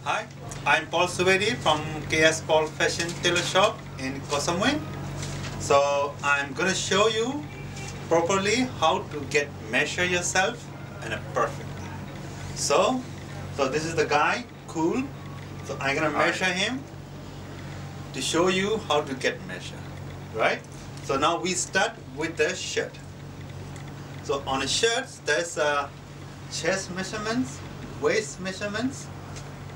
Hi, I'm Paul Suvedi from KS Paul Fashion Tailor Shop in Koh Samui. So I'm going to show you properly how to measure yourself and perfectly. So this is the guy, Cool. So I'm going to measure him to show you how to get measure, right? So now we start with the shirt. So on the shirts, there's chest measurements, waist measurements,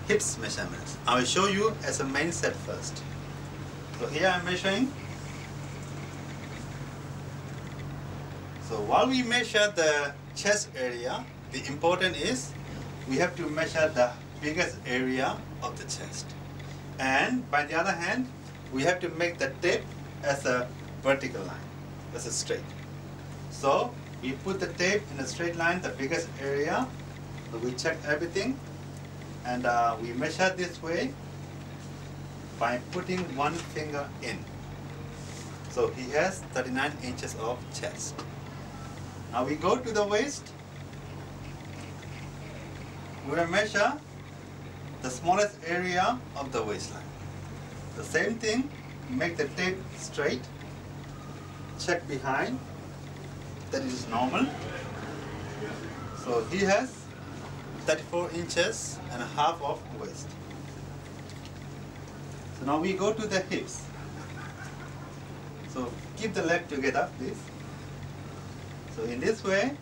hips measurements. I will show you as a main set first. So here I'm measuring. So while we measure the chest area, the important is we have to measure the biggest area of the chest. And by the other hand, we have to make the tape as a vertical line, as a straight. So we put the tape in a straight line, the biggest area. So we check everything. And we measure this way by putting one finger in. So he has 39 inches of chest. Now we go to the waist. We will measure the smallest area of the waistline. The same thing, make the tape straight. Check behind. That is normal. So he has 34 inches and a half of waist. So now we go to the hips. So keep the leg together, please. So in this way,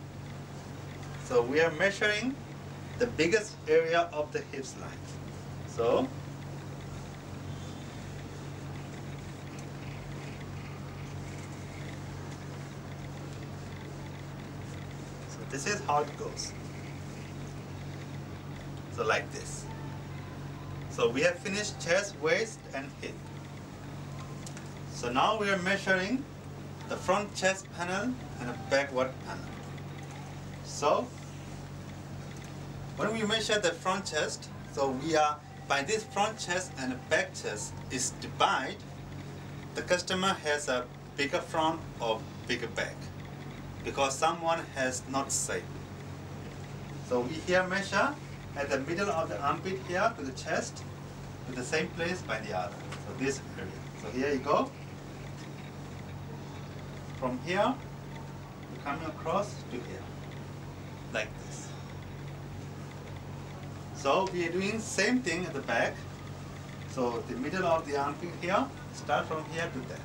so we are measuring the biggest area of the hips line. So this is how it goes. So like this. So we have finished chest, waist and hip. So now we are measuring the front chest panel and a backward panel. So when we measure the front chest, so we are, by this front chest and back chest is divided, the customer has a bigger front or bigger back because someone has not said. So we here measure at the middle of the armpit here to the chest, to the same place by the other. So this area. So here you go. From here, you come across to here, like this. So we are doing same thing at the back. So the middle of the armpit here, start from here to there.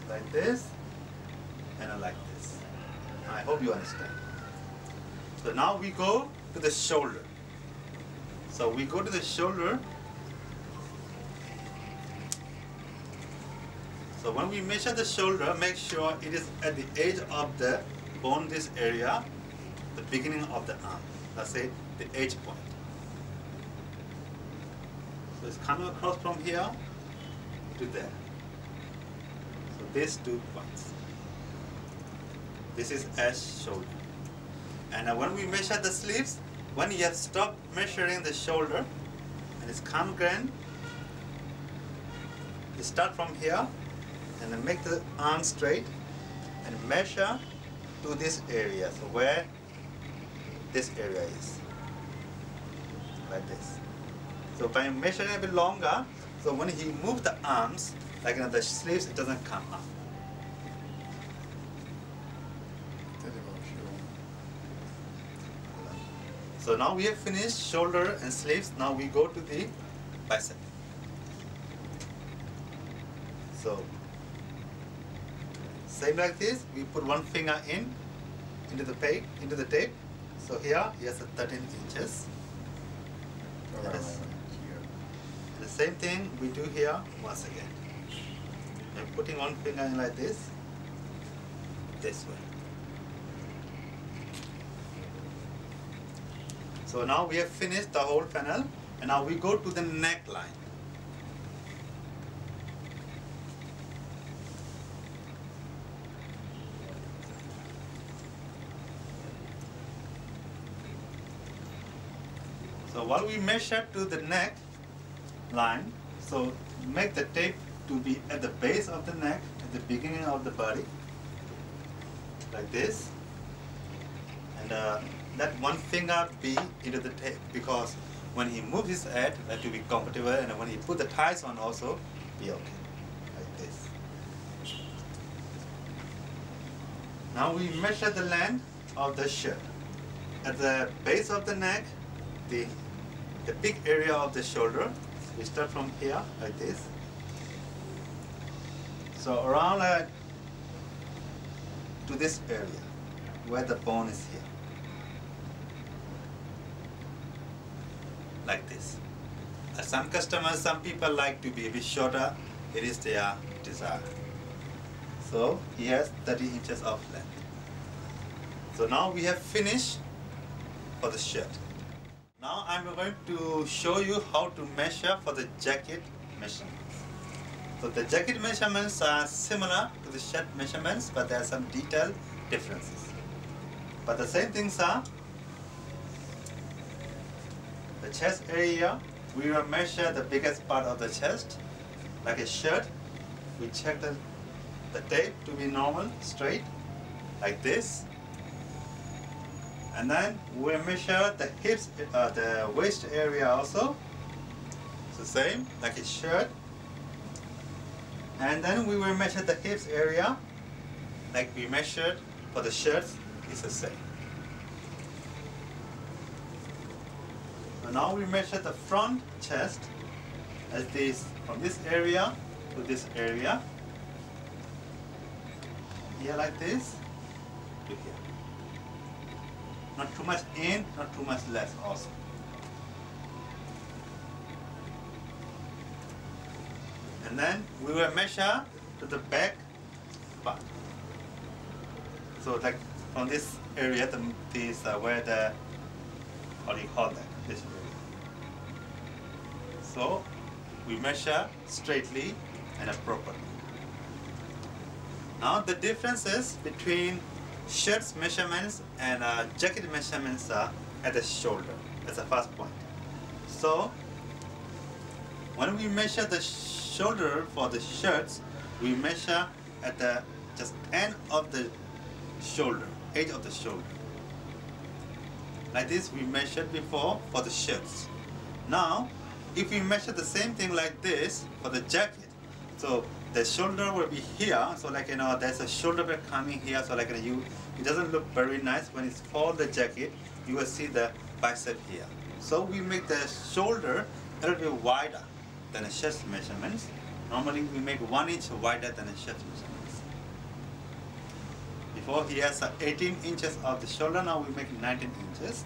Like this, and like this. I hope you understand. So now we go to the shoulder. So we go to the shoulder. So when we measure the shoulder, make sure it is at the edge of the bone, this area, the beginning of the arm. Let's say the edge point. So it's coming across from here to there. So these 2 points. This is as shoulder. And when we measure the sleeves, when you have stopped measuring the shoulder and it's congruent, you start from here and then make the arm straight and measure to this area. So where this area is, like this. So by measuring a bit longer, so when he moves the arms, like the sleeves, it doesn't come up. So now we have finished shoulder and sleeves. Now we go to the bicep. So same like this, we put one finger into the tape. So here he has a 13 inches. And the same thing we do here once again. I'm putting one finger in like this way. So now we have finished the whole panel, and now we go to the neckline. So while we measure to the neck line, so make the tape to be at the base of the neck, at the beginning of the body, like this. And let one finger be into the tape, because when he moves his head, that will be comfortable, and when he put the ties on also, be okay, like this. Now we measure the length of the shirt. At the base of the neck, the big area of the shoulder, we start from here, like this. So around to this area, where the bone is here. Like this. Some customers, some people like to be a bit shorter. It is their desire. So he has 30 inches of length. So now we have finished for the shirt. Now I'm going to show you how to measure for the jacket measurements. So the jacket measurements are similar to the shirt measurements, but there are some detailed differences. But the same things are: the chest area, we will measure the biggest part of the chest. Like a shirt, we check the tape to be normal, straight, like this. And then we measure the hips, the waist area also. It's the same, like a shirt. And then we will measure the hips area, like we measured for the shirts, it's the same. So now we measure the front chest as this, from this area to this area. Here like this to here. Not too much in, not too much less also. And then we will measure to the back part. So like from this area, this where the, how do you call that? This area. So we measure straightly and appropriately. Now the differences between shirts measurements and jacket measurements are at the shoulder. That's the first point. So when we measure the shoulder for the shirts, we measure at the just end of the shoulder, edge of the shoulder. Like this we measured before for the shirts. Now if we measure the same thing like this for the jacket, so the shoulder will be here, so like there's a shoulder bit coming here, so like it doesn't look very nice. When it's for the jacket, you will see the bicep here. So we make the shoulder a little bit wider than a shirt measurements. Normally we make 1 inch wider than a shirt measurements. Before he has 18 inches of the shoulder, now we make 19 inches.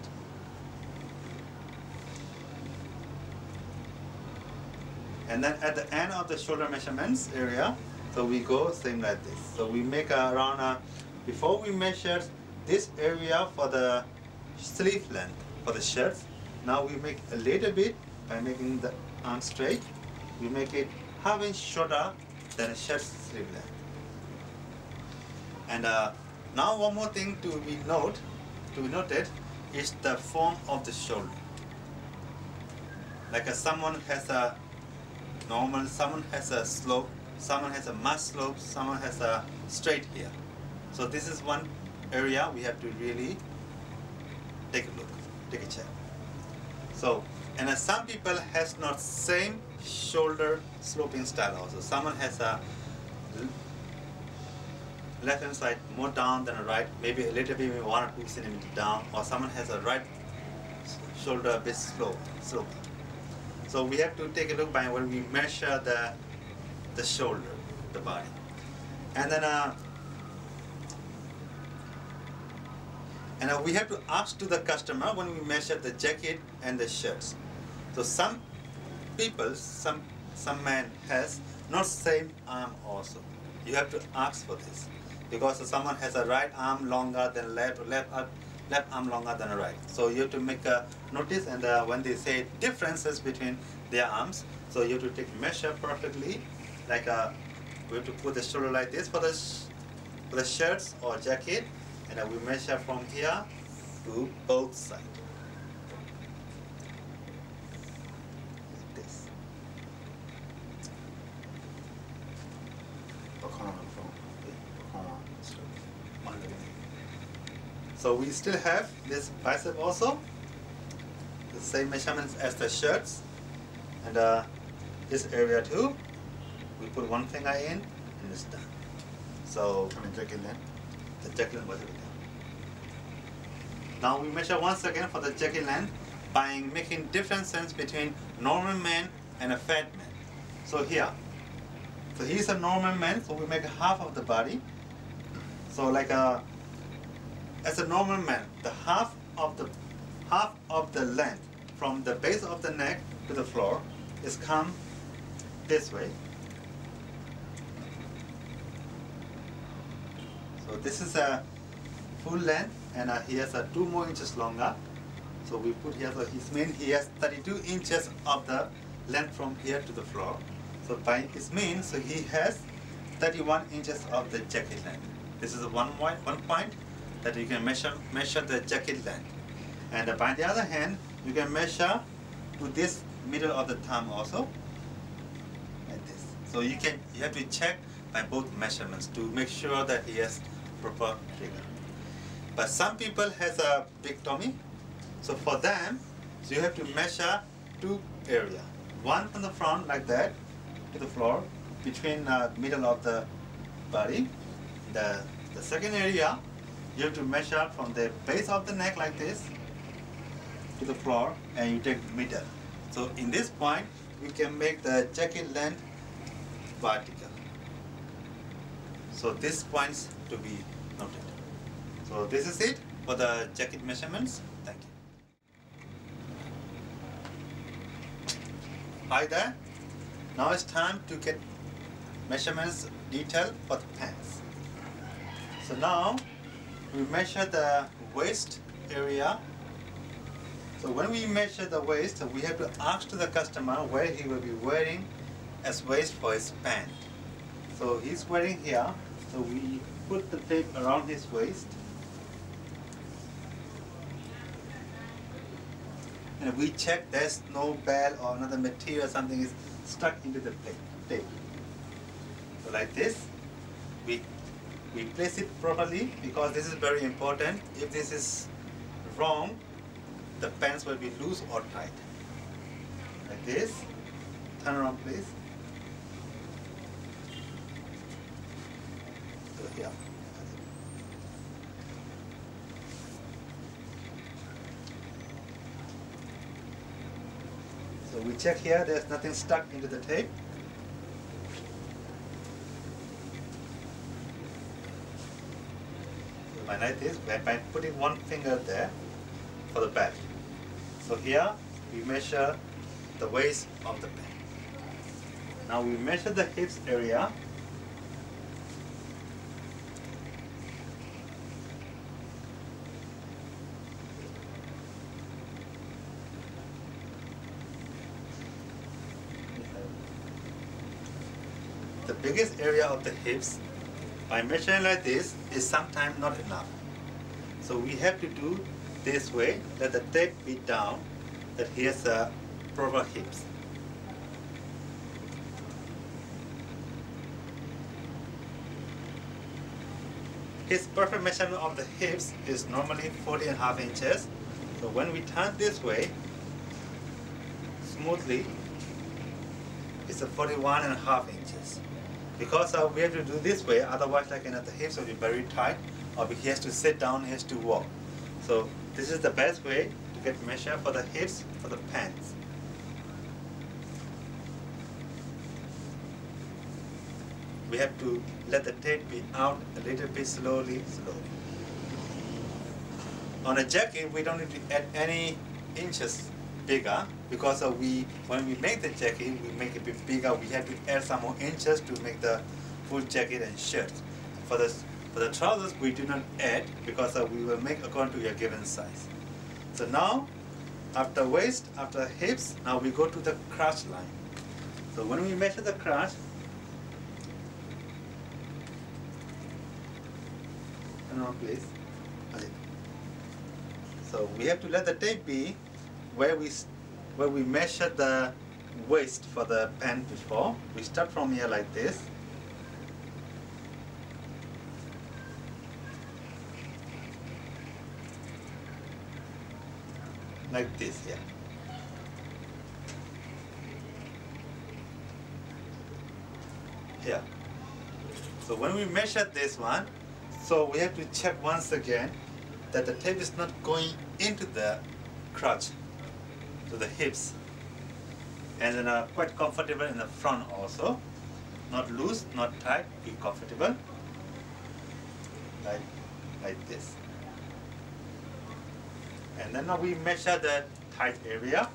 And then at the end of the shoulder measurements area, so we go same like this. So we make around, before we measure this area for the sleeve length for the shirts, now we make a little bit by making the arm straight. We make it half inch shorter than a shirt sleeve length. And now one more thing to be noted is the form of the shoulder. Like someone has a normal, someone has a slope, someone has a much slope, someone has a straight here. So this is one area we have to really take a look, take a check. So, and some people has not same shoulder sloping style also. Someone has a left hand side more down than a right, maybe a little bit, maybe 1 or 2 centimeters down, or someone has a right shoulder a bit slope. So we have to take a look by when we measure the shoulder, the body. And then we have to ask to the customer when we measure the jacket and the shirts. So some people, some man has not same arm also. You have to ask for this, because someone has a right arm longer than left arm longer than a right. So you have to make a notice, and when they say differences between their arms, so you have to take measure perfectly. Like we have to put the shoulder like this for the shirts or jacket, and we measure from here to both sides. Like this. So we still have this bicep also, the same measurements as the shirts, and this area too. We put one finger in and it's done. So jacket length. the jacket length was everything. Now we measure once again for the jacket length by making differences between normal man and a fat man. So here, so he's a normal man, so we make half of the body. So like as a normal man, the half of the length from the base of the neck to the floor is come this way. So this is a full length, and he has 2 more inches longer. So we put here, so he has 32 inches of the length from here to the floor. So by his means, so he has 31 inches of the jacket length. This is one point that you can measure the jacket length. And by the other hand, you can measure to this middle of the thumb also, like this. So you have to check by both measurements to make sure that he has proper figure. But some people has a big tummy, so for them, so you have to measure 2 areas. One from the front like that to the floor, between middle of the body. The second area, you have to measure from the base of the neck like this to the floor, and you take middle. So in this point, we can make the jacket length vertical. So these points to be noted. So this is it for the jacket measurements. Thank you. Hi there. Now it's time to get measurements detail for the pants. So now we measure the waist area. So when we measure the waist, we have to ask to the customer where he will be wearing as waist for his pant. So he's wearing here, so we put the tape around his waist. And we check there's no belt or another material, something is stuck into the tape. So like this, we place it properly, because this is very important. If this is wrong, the pants will be loose or tight. Like this. Turn around please. So here. So we check here, there's nothing stuck into the tape. So like this, by putting one finger there for the belt. So here we measure the waist of the pant. Now we measure the hips area. The biggest area of the hips, by measuring like this, is sometimes not enough. So we have to do this way, let the tape be down, that he has a proper hips. His perfect measurement of the hips is normally 40.5 inches. So when we turn this way, smoothly, it's a 41.5 inches. Because we have to do this way, otherwise like the hips will be very tight, or he has to sit down, he has to walk. So this is the best way to get measure for the hips for the pants. We have to let the tape be out a little bit slowly. On a jacket, we don't need to add any inches bigger, because when we make the jacket, we make it a bit bigger. We have to add some more inches to make the full jacket and shirt. For the trousers, we do not add, because we will make according to your given size. So now, after waist, after hips, now we go to the crotch line. So when we measure the crotch, turn on please. So we have to let the tape be where we measure the waist for the pant before. We start from here like this. like this here. Here. So when we measure this one, so we have to check once again that the tape is not going into the crotch, to the hips, and then quite comfortable in the front also, not loose, not tight, be comfortable, like this. And then now we measure the tight area.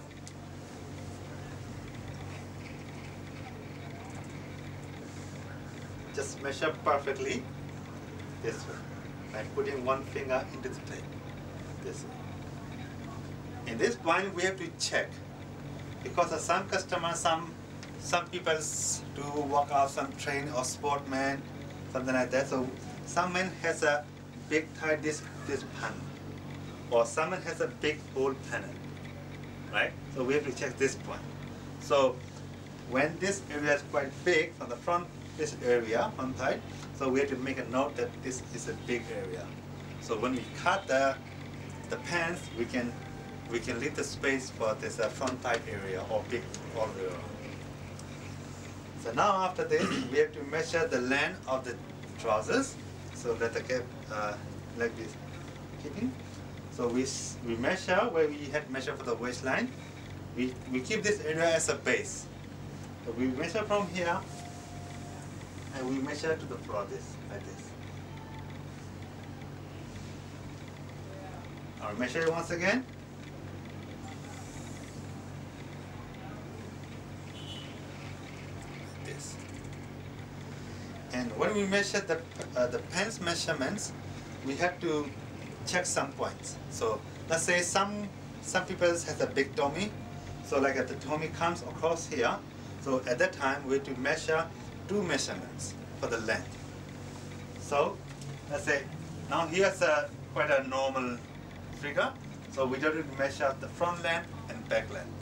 Just measure perfectly this way, by putting one finger into the tape, this way. In this point, we have to check, because some customers, some people do work out, some train or sportmen, something like that. So some man has a big tie this panel, or someone has a big old panel, right? So we have to check this point. So when this area is quite big from the front, this area front side, so we have to make a note that this is a big area. So when we cut the pants, we can leave the space for this front side area or big all area. So now after this, we have to measure the length of the trousers, so that the gap like this keeping. So we measure where we had measured for the waistline. We keep this area as a base. So we measure from here, and we measure to the floor like this. I'll measure it once again. Like this. And when we measure the pants measurements, we have to check some points. So let's say some people has a big tummy, so like the tummy comes across here. So at that time we have to measure 2 measurements for the length. So let's say now here's quite a normal figure. So we don't need to measure the front length and back length.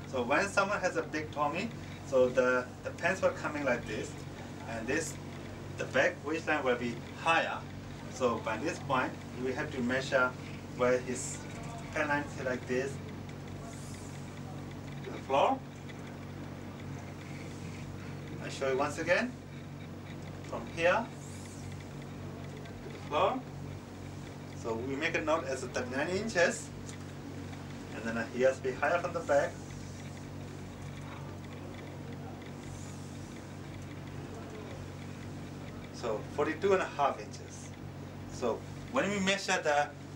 So when someone has a big tummy, so the pants were coming like this, and the back waistline will be higher. So by this point, we have to measure where his pant line is like this to the floor. I'll show you once again. From here to the floor. So we make a note as 39 inches. And then he has to be higher from the back. So 42.5 inches. So when we measure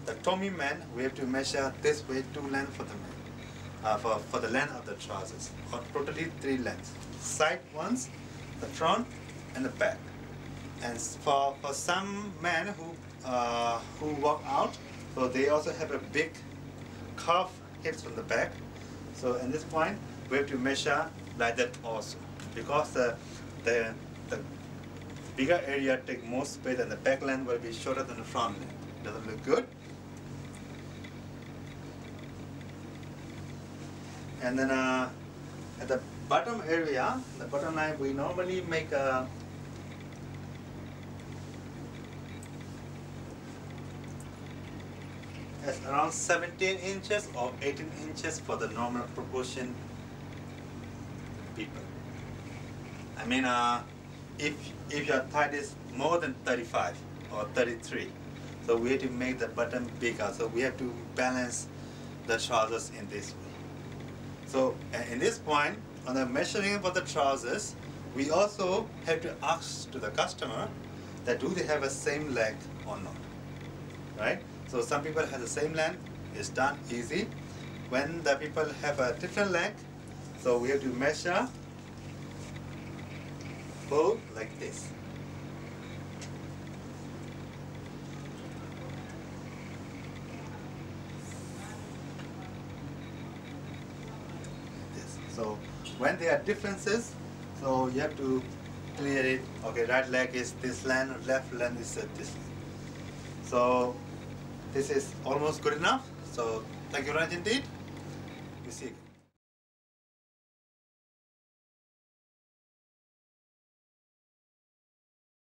the tummy man, we have to measure this way 2 lengths for the man, for the length of the trousers, or totally 3 lengths. Side ones, the front, and the back. And for some men who work out, so they also have a big curved hips from the back. So at this point, we have to measure like that also, because the bigger area take more space, and the back length will be shorter than the front length. Doesn't look good. And then at the bottom area, the bottom line, we normally make a as around 17 inches or 18 inches for the normal proportion people. I mean, if your thigh is more than 35 or 33, so we have to make the bottom bigger. So we have to balance the trousers in this way. So in this point, on the measuring for the trousers, we also have to ask to the customer that do they have a same leg or not, right? So some people have the same length, it's done easy. When the people have a different length, so we have to measure both like this. So when there are differences, so you have to clear it. Okay, right leg is this length, left length is this. So this is almost good enough. So thank you very much indeed. We see you.